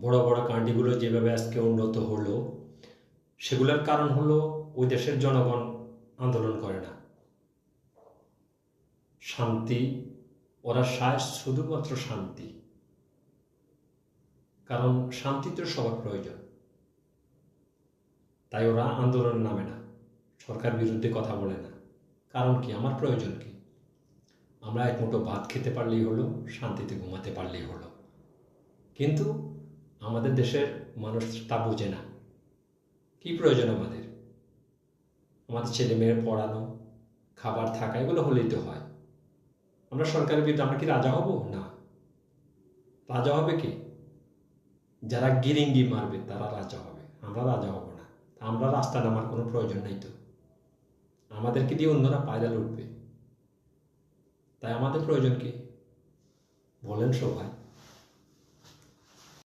বড় বড় কান্ট্রিগুলো যেভাবে আজকে উন্নত হলো, সেগুলোর কারণ হলো ওই দেশের জনগণ আন্দোলন করে না, শান্তি ওরা চায়, শুধুমাত্র শান্তি। কারণ শান্তি তো সবার প্রয়োজন, তাই ওরা আন্দোলন নামে না, সরকার বিরুদ্ধে কথা বলে না। কারণ কি? আমার প্রয়োজন কি? আমরা এক মুঠো ভাত খেতে পারলেই হলো, শান্তিতে ঘুমাতে পারলেই হলো। কিন্তু আমাদের দেশের মানুষ তা বোঝে না। কি প্রয়োজন আমাদের? আমাদের ছেলে মেয়ের পড়ানো, খাবার, থাকা, এগুলো হলেই তো হয়। আমরা সরকারের বিরুদ্ধে আমরা কি রাজা হব? না। রাজা হবে কি? যারা গিরিঙ্গি মারবে তারা রাজা হবে, আমরা রাজা হব না। আমরা রাস্তা নামার কোনো প্রয়োজন নাই তো। আমাদেরকে দিয়ে অন্যরা পায়রা লুটবে। তাই আমাদের প্রয়োজন কি? বলেন সবাই।